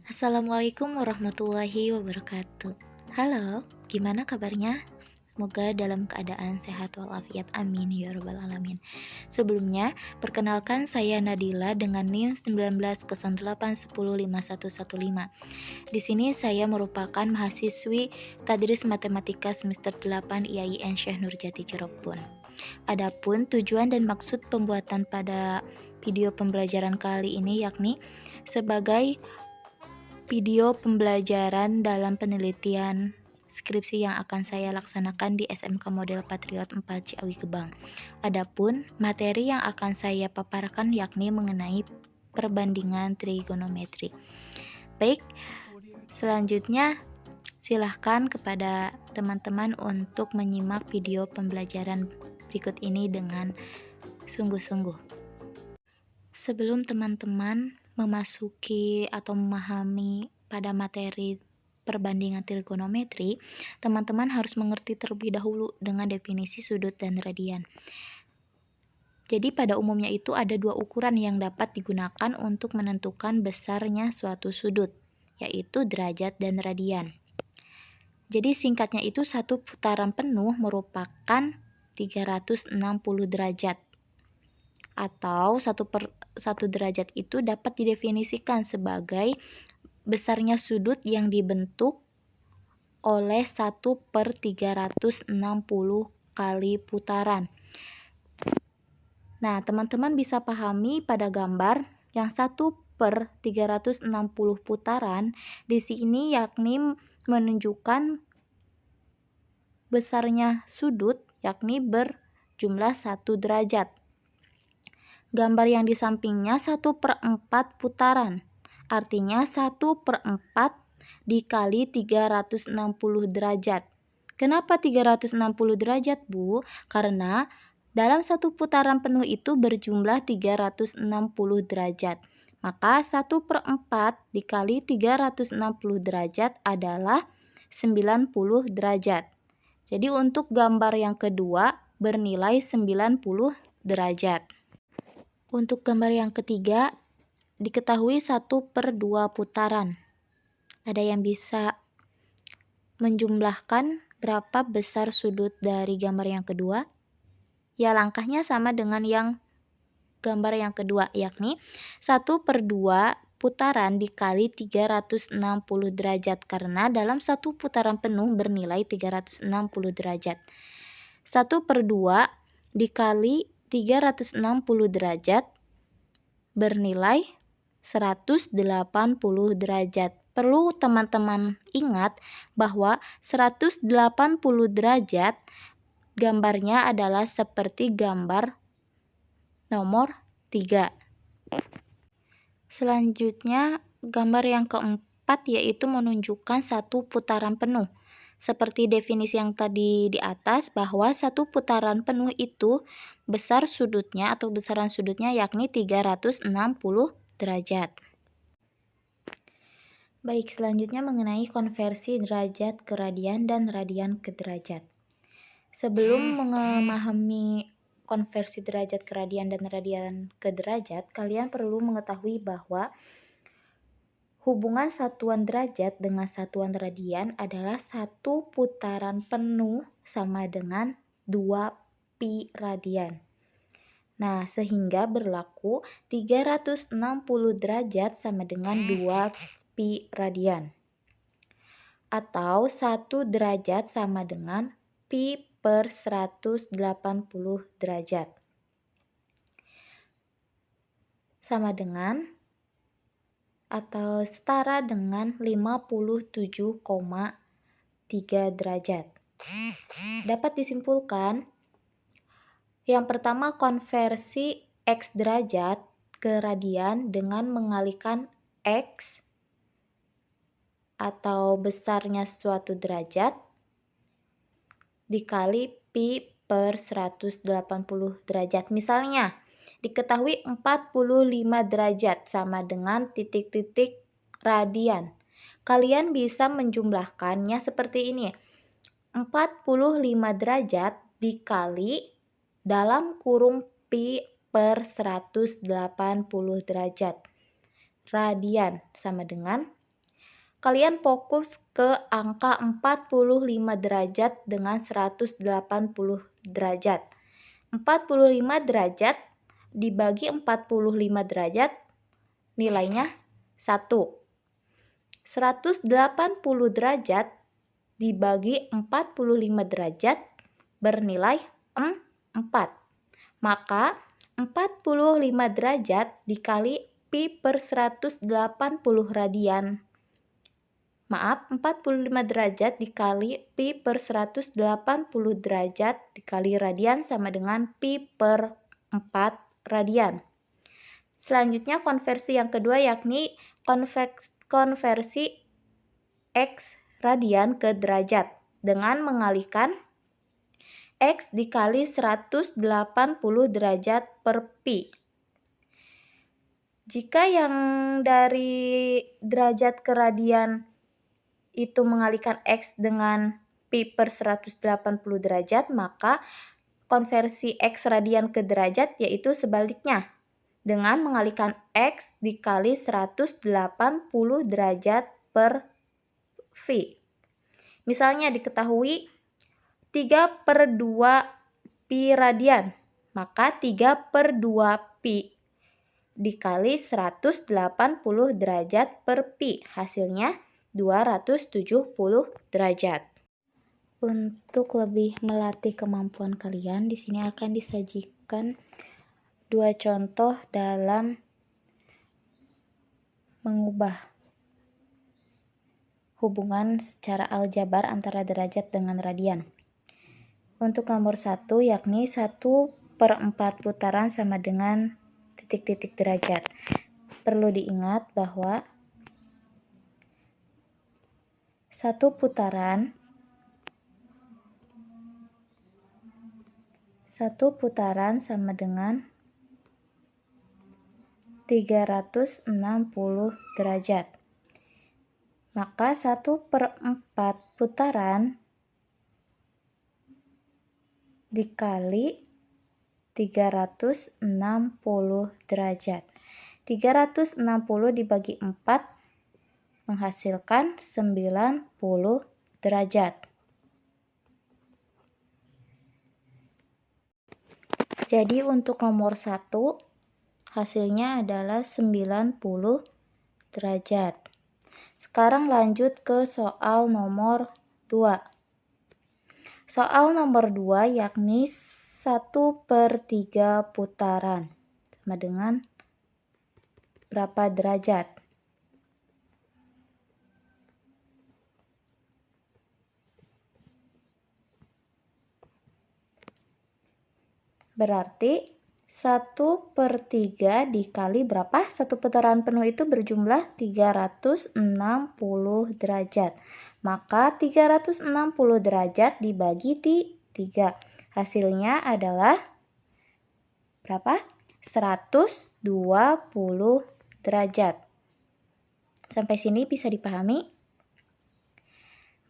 Assalamualaikum warahmatullahi wabarakatuh. Halo, gimana kabarnya? Semoga dalam keadaan sehat walafiat, amin ya rabbal alamin. Sebelumnya, perkenalkan saya Nadila dengan NIM 1908105115. Di sini saya merupakan mahasiswi Tadris Matematika semester 8 IAIN Syekh Nurjati Cirebon. Adapun tujuan dan maksud pembuatan pada video pembelajaran kali ini yakni sebagai video pembelajaran dalam penelitian skripsi yang akan saya laksanakan di SMK Model Patriot 4 Ciawi Gebang. Adapun materi yang akan saya paparkan yakni mengenai perbandingan trigonometri. Baik, selanjutnya silahkan kepada teman-teman untuk menyimak video pembelajaran berikut ini dengan sungguh-sungguh. Sebelum teman-teman memasuki atau memahami pada materi perbandingan trigonometri, teman-teman harus mengerti terlebih dahulu dengan definisi sudut dan radian. Jadi pada umumnya itu ada dua ukuran yang dapat digunakan untuk menentukan besarnya suatu sudut, yaitu derajat dan radian. Jadi singkatnya itu satu putaran penuh merupakan 360 derajat. Atau satu derajat itu dapat didefinisikan sebagai besarnya sudut yang dibentuk oleh 1/360 kali putaran. Nah, teman-teman bisa pahami pada gambar yang 1/360 putaran di sini yakni menunjukkan besarnya sudut yakni berjumlah 1 derajat. Gambar yang di sampingnya 1/4 putaran, artinya 1/4 dikali 360 derajat. Kenapa 360 derajat, Bu? Karena dalam satu putaran penuh itu berjumlah 360 derajat. Maka 1/4 dikali 360 derajat adalah 90 derajat. Jadi untuk gambar yang kedua bernilai 90 derajat. Untuk gambar yang ketiga, diketahui 1/2 putaran. Ada yang bisa menjumlahkan berapa besar sudut dari gambar yang kedua? Ya, langkahnya sama dengan yang gambar yang kedua, yakni 1/2 putaran dikali 360 derajat, karena dalam satu putaran penuh bernilai 360 derajat. 1/2 dikali 360 derajat bernilai 180 derajat. Perlu teman-teman ingat bahwa 180 derajat gambarnya adalah seperti gambar nomor 3. Selanjutnya, gambar yang keempat yaitu menunjukkan satu putaran penuh. Seperti definisi yang tadi di atas, bahwa satu putaran penuh itu besar sudutnya atau besaran sudutnya yakni 360 derajat. Baik, selanjutnya mengenai konversi derajat ke radian dan radian ke derajat. Sebelum memahami konversi derajat ke radian dan radian ke derajat, kalian perlu mengetahui bahwa hubungan satuan derajat dengan satuan radian adalah satu putaran penuh sama dengan 2 pi radian. Nah, sehingga berlaku 360 derajat sama dengan 2 pi radian. Atau 1 derajat sama dengan pi/180 derajat. Sama dengan atau setara dengan 57,3 derajat. Dapat disimpulkan, yang pertama konversi X derajat ke radian dengan mengalihkan X atau besarnya suatu derajat dikali pi/180 derajat. Misalnya, diketahui 45 derajat sama dengan titik-titik radian. Kalian bisa menjumlahkannya seperti ini. 45 derajat dikali dalam kurung pi/180 derajat. radian sama dengan kalian fokus ke angka 45 derajat dengan 180 derajat. 45 derajat dibagi 45 derajat nilainya 1. 180 derajat dibagi 45 derajat bernilai 4. Maka 45 derajat dikali pi per 180 radian. 45 derajat dikali pi per 180 derajat dikali radian sama dengan pi per 4 radian. Selanjutnya konversi yang kedua yakni konversi X radian ke derajat dengan mengalihkan X dikali 180 derajat per pi. Jika yang dari derajat ke radian itu mengalihkan X dengan pi per 180 derajat, maka konversi X radian ke derajat yaitu sebaliknya dengan mengalihkan X dikali 180 derajat per V. Misalnya diketahui 3 per 2 pi radian, maka 3 per 2 pi dikali 180 derajat per pi, hasilnya 270 derajat. Untuk lebih melatih kemampuan kalian, di sini akan disajikan 2 contoh dalam mengubah hubungan secara aljabar antara derajat dengan radian. Untuk nomor 1 yakni 1 per 4 putaran sama dengan titik-titik derajat. Perlu diingat bahwa satu putaran sama dengan 360 derajat. Maka 1 per 4 putaran dikali 360 derajat. 360 dibagi 4 menghasilkan 90 derajat. Jadi untuk nomor 1 hasilnya adalah 90 derajat. Sekarang lanjut ke soal nomor 2. Soal nomor 2 yakni 1 per 3 putaran sama dengan berapa derajat? Berarti 1 per 3 dikali berapa? Satu putaran penuh itu berjumlah 360 derajat. Maka 360 derajat dibagi 3. Hasilnya adalah berapa? 120 derajat. Sampai sini bisa dipahami?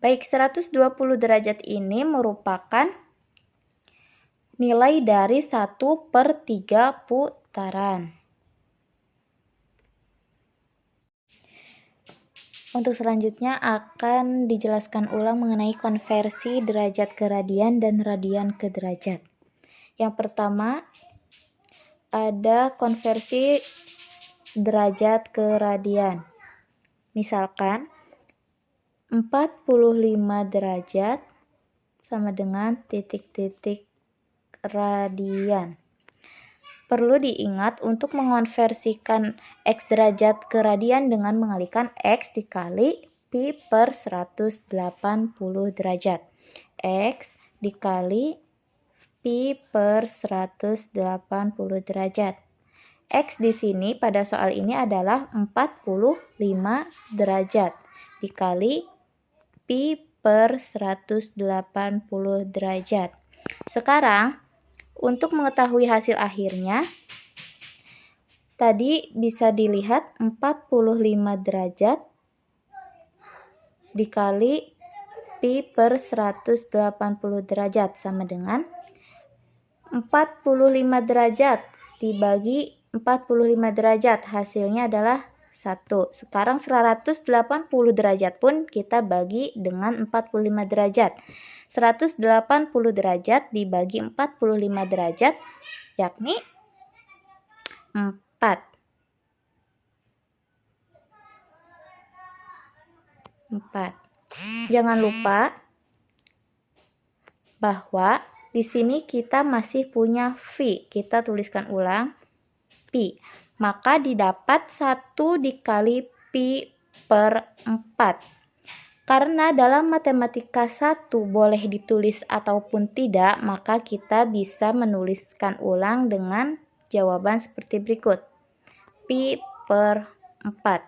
Baik, 120 derajat ini merupakan nilai dari 1 per 3 putaran. Untuk selanjutnya akan dijelaskan ulang mengenai konversi derajat ke radian dan radian ke derajat. Yang pertama ada konversi derajat ke radian. Misalkan 45 derajat sama dengan titik-titik radian. Perlu diingat untuk mengonversikan X derajat ke radian dengan mengalihkan X dikali pi per 180 derajat. X dikali pi per 180 derajat. X di sini pada soal ini adalah 45 derajat dikali pi per 180 derajat. Sekarang untuk mengetahui hasil akhirnya, tadi bisa dilihat 45 derajat dikali pi per 180 derajat sama dengan 45 derajat dibagi 45 derajat, hasilnya adalah 1. Sekarang 180 derajat pun kita bagi dengan 45 derajat. 180 derajat dibagi 45 derajat yakni 4. 4. Jangan lupa bahwa di sini kita masih punya V. Kita tuliskan ulang pi. Maka didapat 1 dikali pi per 4. Karena dalam matematika 1 boleh ditulis ataupun tidak, maka kita bisa menuliskan ulang dengan jawaban seperti berikut. Pi per 4.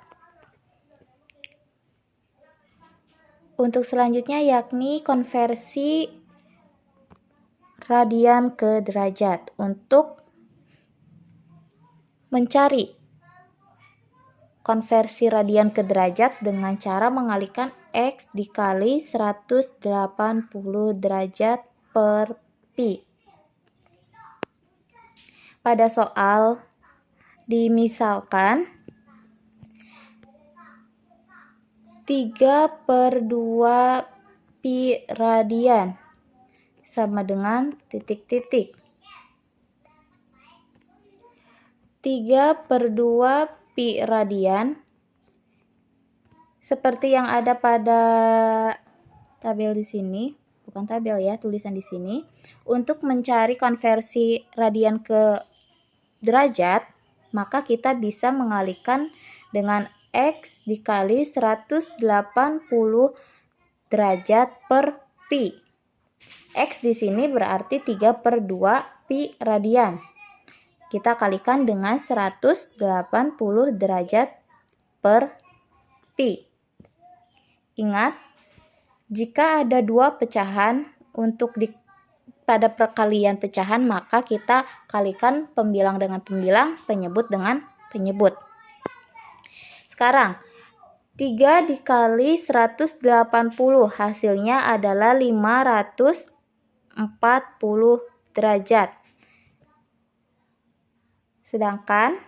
Untuk selanjutnya yakni konversi radian ke derajat. Untuk mencari konversi radian ke derajat dengan cara mengalihkan X dikali 180 derajat per pi. Pada soal dimisalkan 3/2 pi radian sama dengan titik-titik. 3/2 pi radian seperti yang ada pada tabel di sini, bukan tabel ya, tulisan di sini. Untuk mencari konversi radian ke derajat, maka kita bisa mengalihkan dengan X dikali 180 derajat per pi. X di sini berarti 3/2 pi radian. Kita kalikan dengan 180 derajat per pi. Ingat, jika ada dua pecahan pada perkalian pecahan, maka kita kalikan pembilang dengan pembilang, penyebut dengan penyebut. Sekarang 3 dikali 180 hasilnya adalah 540 derajat. Sedangkan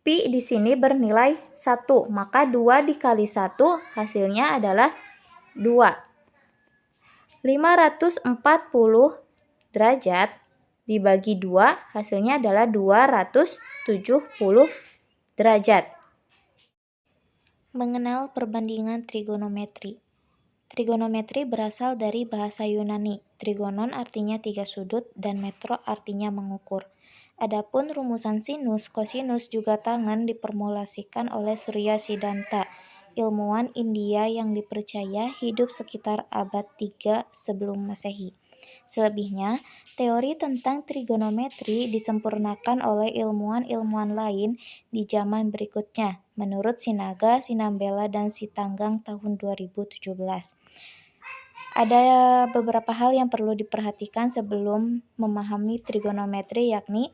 pi di sini bernilai 1, maka 2 dikali 1 hasilnya adalah 2. 540 derajat dibagi 2 hasilnya adalah 270 derajat. Mengenal perbandingan trigonometri. Trigonometri berasal dari bahasa Yunani. Trigonon artinya 3 sudut dan metro artinya mengukur. Adapun rumusan sinus, kosinus juga tangen diformulasikan oleh Surya Siddhanta, ilmuwan India yang dipercaya hidup sekitar abad 3 sebelum Masehi. Selebihnya, teori tentang trigonometri disempurnakan oleh ilmuwan-ilmuwan lain di zaman berikutnya, menurut Sinaga, Sinambela, dan Sitanggang tahun 2017. Ada beberapa hal yang perlu diperhatikan sebelum memahami trigonometri, yakni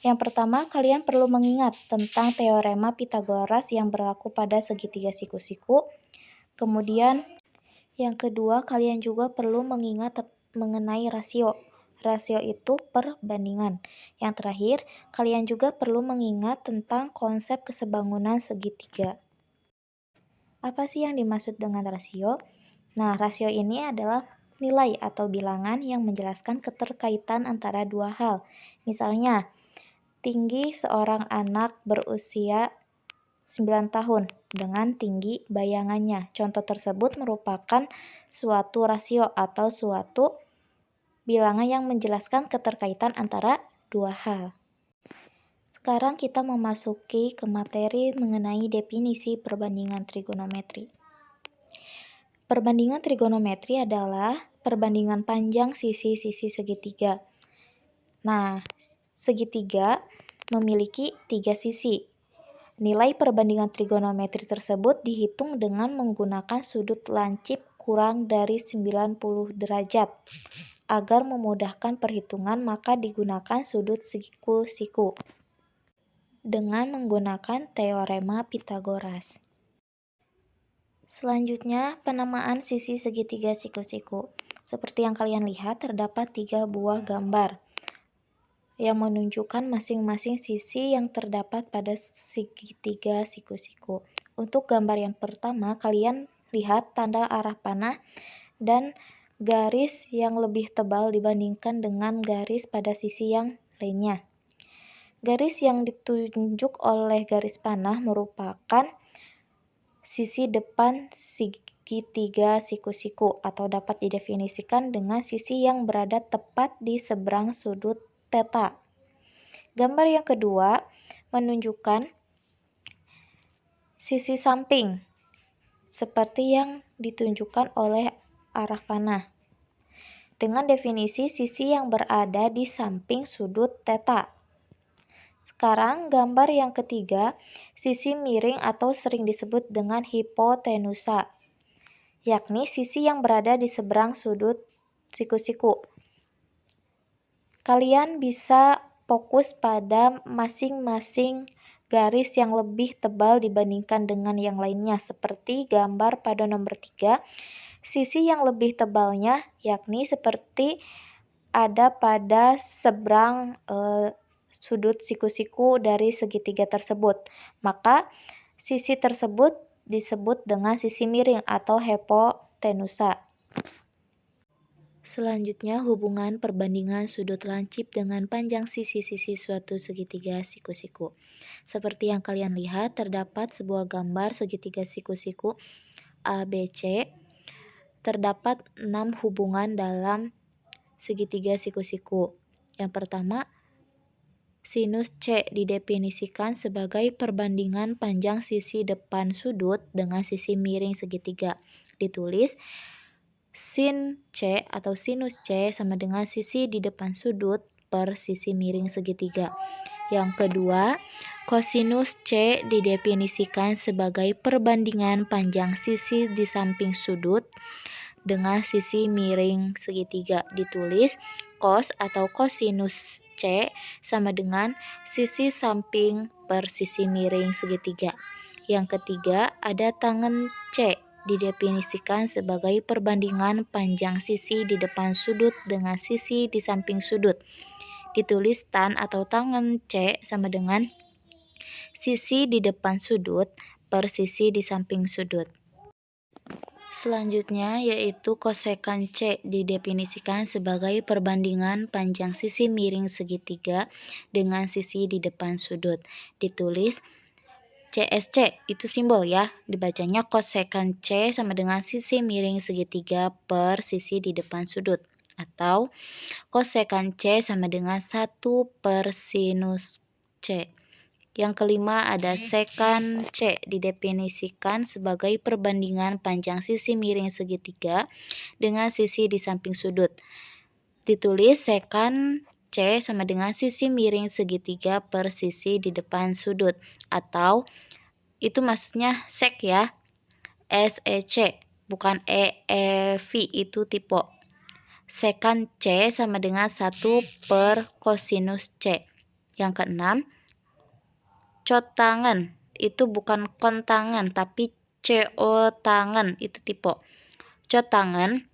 yang pertama, kalian perlu mengingat tentang teorema Pythagoras yang berlaku pada segitiga siku-siku. Kemudian, yang kedua, kalian juga perlu mengingat mengenai rasio. Rasio itu perbandingan. Yang terakhir, kalian juga perlu mengingat tentang konsep kesebangunan segitiga. Apa sih yang dimaksud dengan rasio? Nah, rasio ini adalah nilai atau bilangan yang menjelaskan keterkaitan antara dua hal. Misalnya, tinggi seorang anak berusia 9 tahun dengan tinggi bayangannya. Contoh tersebut merupakan suatu rasio atau suatu bilangan yang menjelaskan keterkaitan antara dua hal. Sekarang kita memasuki ke materi mengenai definisi perbandingan trigonometri. Perbandingan trigonometri adalah perbandingan panjang sisi-sisi segitiga. Nah, segitiga memiliki 3 sisi. Nilai perbandingan trigonometri tersebut dihitung dengan menggunakan sudut lancip kurang dari 90 derajat. Agar memudahkan perhitungan, maka digunakan sudut siku-siku dengan menggunakan teorema Pythagoras. Selanjutnya, penamaan sisi segitiga siku-siku. Seperti yang kalian lihat, terdapat 3 buah gambar, yang menunjukkan masing-masing sisi yang terdapat pada segitiga siku-siku. Untuk gambar yang pertama, kalian lihat tanda arah panah dan garis yang lebih tebal dibandingkan dengan garis pada sisi yang lainnya. Garis yang ditunjuk oleh garis panah merupakan sisi depan segitiga siku-siku atau dapat didefinisikan dengan sisi yang berada tepat di seberang sudut theta. Gambar yang kedua menunjukkan sisi samping seperti yang ditunjukkan oleh arah panah dengan definisi sisi yang berada di samping sudut theta. Sekarang gambar yang ketiga, sisi miring atau sering disebut dengan hipotenusa, yakni sisi yang berada di seberang sudut siku-siku. Kalian bisa fokus pada masing-masing garis yang lebih tebal dibandingkan dengan yang lainnya, seperti gambar pada nomor 3. Sisi yang lebih tebalnya yakni seperti ada pada seberang sudut siku-siku dari segitiga tersebut. Maka sisi tersebut disebut dengan sisi miring atau hipotenusa. Selanjutnya, hubungan perbandingan sudut lancip dengan panjang sisi-sisi suatu segitiga siku-siku. Seperti yang kalian lihat, terdapat sebuah gambar segitiga siku-siku ABC. Terdapat 6 hubungan dalam segitiga siku-siku. Yang pertama, sinus C didefinisikan sebagai perbandingan panjang sisi depan sudut dengan sisi miring segitiga. Ditulis sin C atau sinus C sama dengan sisi di depan sudut per sisi miring segitiga. Yang kedua, kosinus C didefinisikan sebagai perbandingan panjang sisi di samping sudut dengan sisi miring segitiga. Ditulis cos atau kosinus C sama dengan sisi samping per sisi miring segitiga. Yang ketiga, ada tangen C didefinisikan sebagai perbandingan panjang sisi di depan sudut dengan sisi di samping sudut. Ditulis tan atau tangen C sama dengan sisi di depan sudut per sisi di samping sudut. Selanjutnya yaitu kosekan C didefinisikan sebagai perbandingan panjang sisi miring segitiga dengan sisi di depan sudut. Ditulis CSC, itu simbol ya, dibacanya kosekan C sama dengan sisi miring segitiga per sisi di depan sudut. Atau kosekan C sama dengan 1 per sinus C. Yang kelima ada sekan C didefinisikan sebagai perbandingan panjang sisi miring segitiga dengan sisi di samping sudut. Ditulis sekan C sama dengan sisi miring segitiga per sisi di depan sudut. Atau itu maksudnya sek ya, SEC bukan EEV, itu tipe. Sekan C sama dengan 1 per kosinus C. Yang keenam, cotangan, itu bukan kontangan tapi cotangan, itu tipe. Cotangan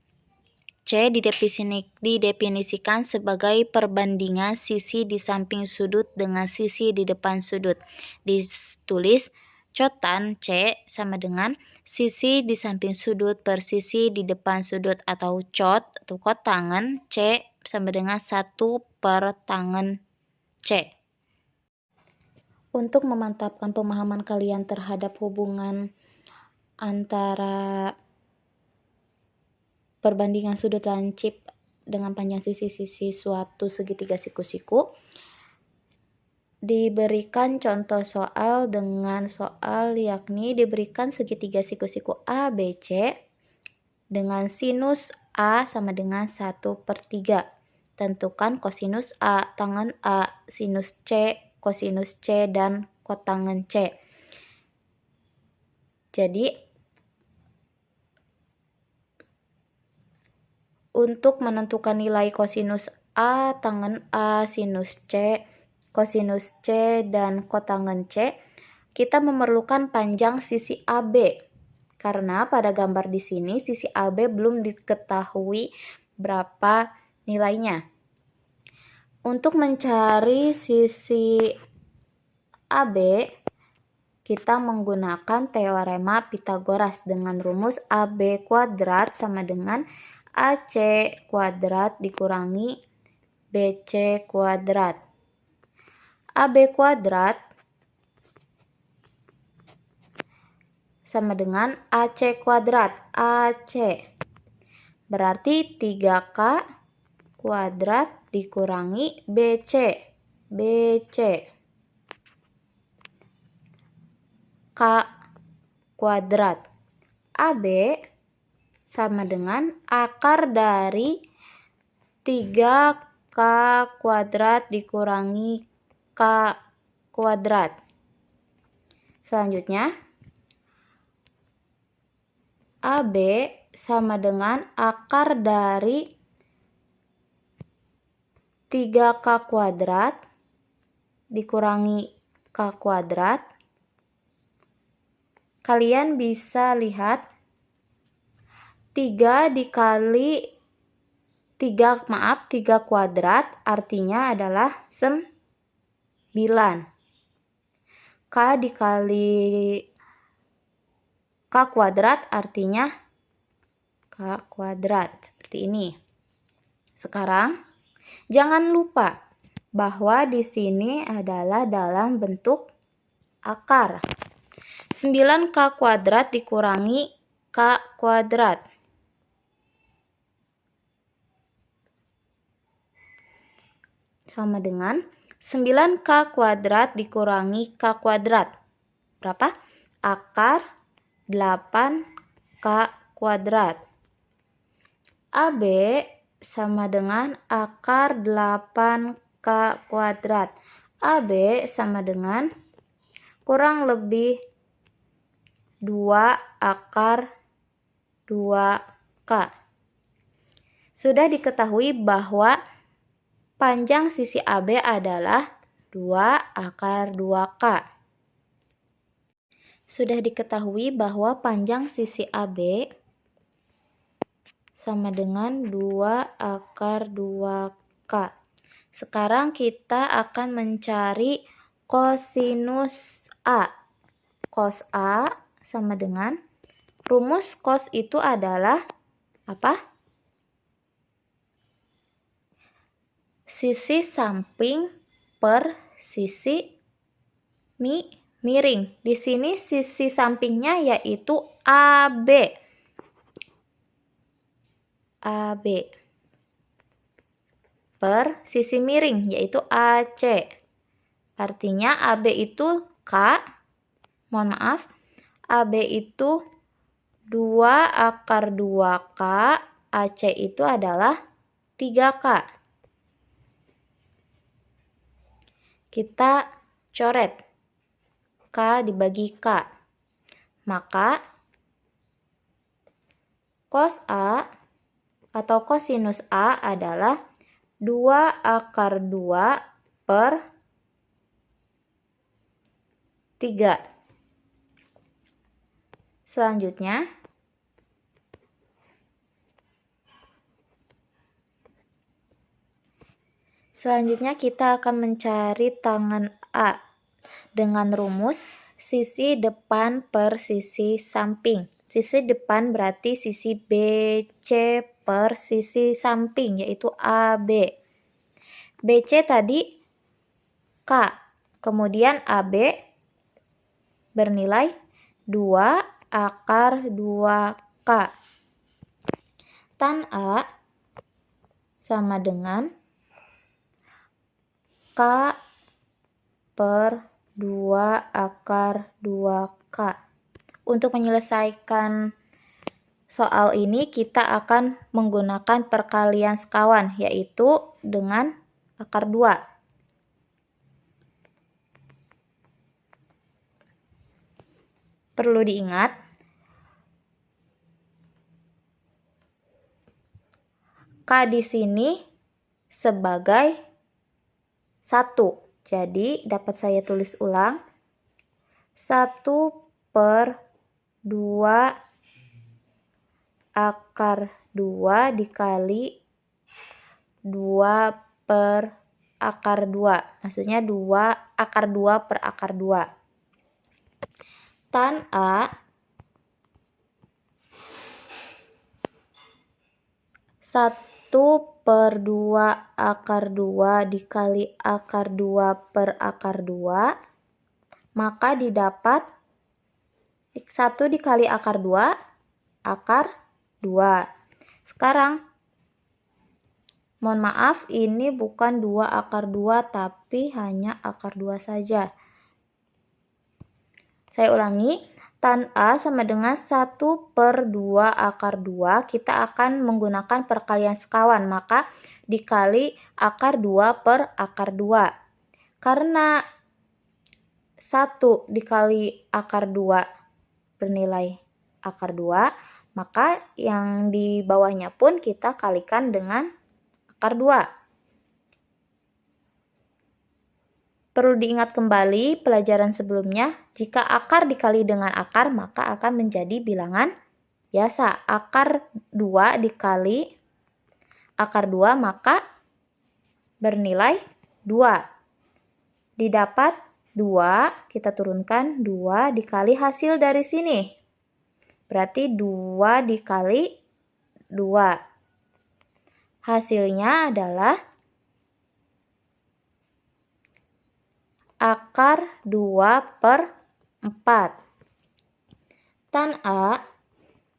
C didefinisikan sebagai perbandingan sisi di samping sudut dengan sisi di depan sudut. Ditulis cotan C sama dengan sisi di samping sudut per sisi di depan sudut, atau cot atau kotangan C sama dengan 1 per tangan C. Untuk memantapkan pemahaman kalian terhadap hubungan antara perbandingan sudut lancip dengan panjang sisi-sisi suatu segitiga siku-siku, diberikan contoh soal dengan soal yakni diberikan segitiga siku-siku ABC dengan sinus A sama dengan 1/3. Tentukan kosinus A, tangen A, sinus C, kosinus C, dan kotangen C. Jadi untuk menentukan nilai kosinus A, tangen A, sinus C, kosinus C, dan kotangen C, kita memerlukan panjang sisi AB. Karena pada gambar di sini sisi AB belum diketahui berapa nilainya. Untuk mencari sisi AB, kita menggunakan teorema Pythagoras dengan rumus AB kuadrat sama dengan AC kuadrat dikurangi BC kuadrat. AB kuadrat sama dengan AC kuadrat. AC berarti 3K kuadrat dikurangi BC. BC. K kuadrat. AB sama dengan akar dari 3K kuadrat dikurangi K kuadrat. Selanjutnya, AB sama dengan akar dari 3K kuadrat dikurangi K kuadrat. Kalian bisa lihat 3 kuadrat artinya adalah 9. K dikali K kuadrat artinya K kuadrat. Seperti ini. Sekarang, jangan lupa bahwa di sini adalah dalam bentuk akar. 9K kuadrat dikurangi K kuadrat. Sama dengan 9K kuadrat dikurangi K kuadrat. Berapa? Akar 8K kuadrat. AB sama dengan akar 8K kuadrat. AB sama dengan kurang lebih 2 akar 2K. Sudah diketahui bahwa panjang sisi AB adalah 2 akar 2K. Sudah diketahui bahwa panjang sisi AB sama dengan 2 akar 2K. Sekarang kita akan mencari kosinus A. Cos A sama dengan rumus cos itu adalah apa? Sisi samping per sisi miring. Di sini sisi sampingnya yaitu AB. AB per sisi miring yaitu AC. Artinya AB itu AB itu 2 akar 2K, AC itu adalah 3K. Kita coret K dibagi K. Maka cos A atau kosinus A adalah 2 akar 2 per 3. Selanjutnya kita akan mencari tangan A dengan rumus sisi depan per sisi samping. Sisi depan berarti sisi BC per sisi samping yaitu AB. BC tadi K, kemudian AB bernilai 2 akar 2K. Tan A sama dengan K per 2 akar 2K. Untuk menyelesaikan soal ini kita akan menggunakan perkalian sekawan yaitu dengan akar 2. Perlu diingat, K di sini sebagai 1. Jadi dapat saya tulis ulang. 1 per 2 akar 2 dikali 2 per akar 2. Maksudnya 2 akar 2 per akar 2. Tan A 1/2 akar 2 dikali akar 2 per akar 2, maka didapat 1 dikali akar 2, akar 2. Sekarang, mohon maaf, ini bukan 2 akar 2, tapi hanya akar 2 saja. Saya ulangi. Tan A sama dengan 1/2 akar 2, kita akan menggunakan perkalian sekawan, maka dikali akar 2 per akar 2. Karena 1 dikali akar 2 bernilai akar 2, maka yang di bawahnya pun kita kalikan dengan akar 2. Perlu diingat kembali pelajaran sebelumnya, jika akar dikali dengan akar maka akan menjadi bilangan biasa. Akar 2 dikali akar 2 maka bernilai 2. Didapat 2, kita turunkan 2 dikali hasil dari sini. Berarti 2 dikali 2. Hasilnya adalah akar 2 per 4. Tan A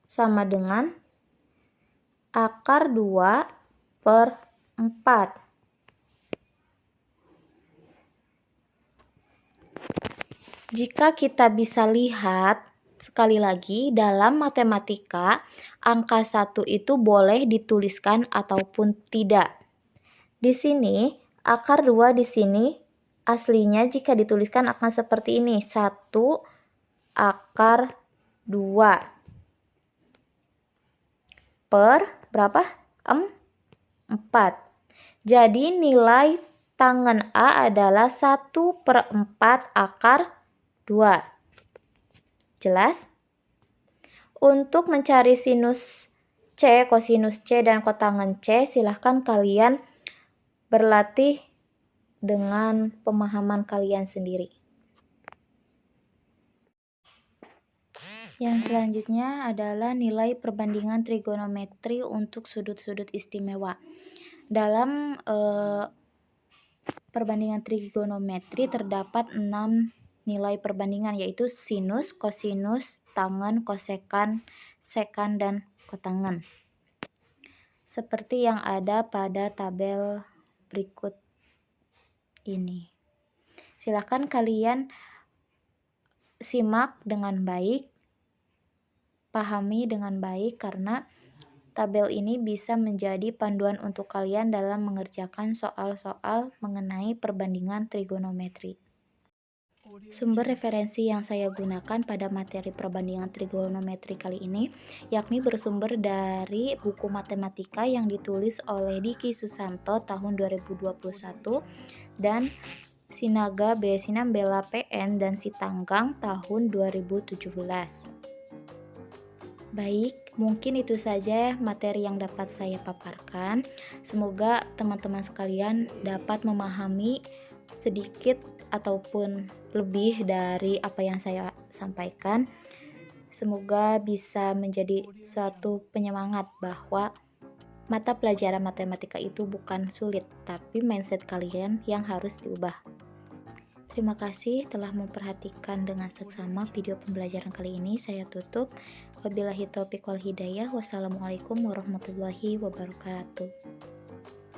sama dengan akar 2 per 4. Jika kita bisa lihat, sekali lagi, dalam matematika, angka 1 itu boleh dituliskan ataupun tidak. Di sini, akar 2 di sini aslinya jika dituliskan akan seperti ini, 1 akar 2 per berapa? 4. Jadi nilai tangen A adalah 1/4 akar 2. Jelas? Untuk mencari sinus C, kosinus C, dan kotangen C, silahkan kalian berlatih dengan pemahaman kalian sendiri. Yang selanjutnya adalah nilai perbandingan trigonometri untuk sudut-sudut istimewa. Dalam perbandingan trigonometri terdapat 6 nilai perbandingan, yaitu sinus, kosinus, tangen, kosekan, sekan, dan kotangen. Seperti yang ada pada tabel berikut ini. Silakan kalian simak dengan baik, pahami dengan baik, karena tabel ini bisa menjadi panduan untuk kalian dalam mengerjakan soal-soal mengenai perbandingan trigonometri. Sumber referensi yang saya gunakan pada materi perbandingan trigonometri kali ini yakni bersumber dari buku matematika yang ditulis oleh Diki Susanto tahun 2021 dan Sinaga B. Sinambela PN dan Sitanggang tahun 2017. Baik, mungkin itu saja materi yang dapat saya paparkan. Semoga teman-teman sekalian dapat memahami sedikit ataupun lebih dari apa yang saya sampaikan. Semoga bisa menjadi suatu penyemangat bahwa mata pelajaran matematika itu bukan sulit, tapi mindset kalian yang harus diubah. Terima kasih telah memperhatikan dengan seksama video pembelajaran kali ini. Saya tutup. Wabillahi taufiq wal hidayah. Wassalamualaikum warahmatullahi wabarakatuh.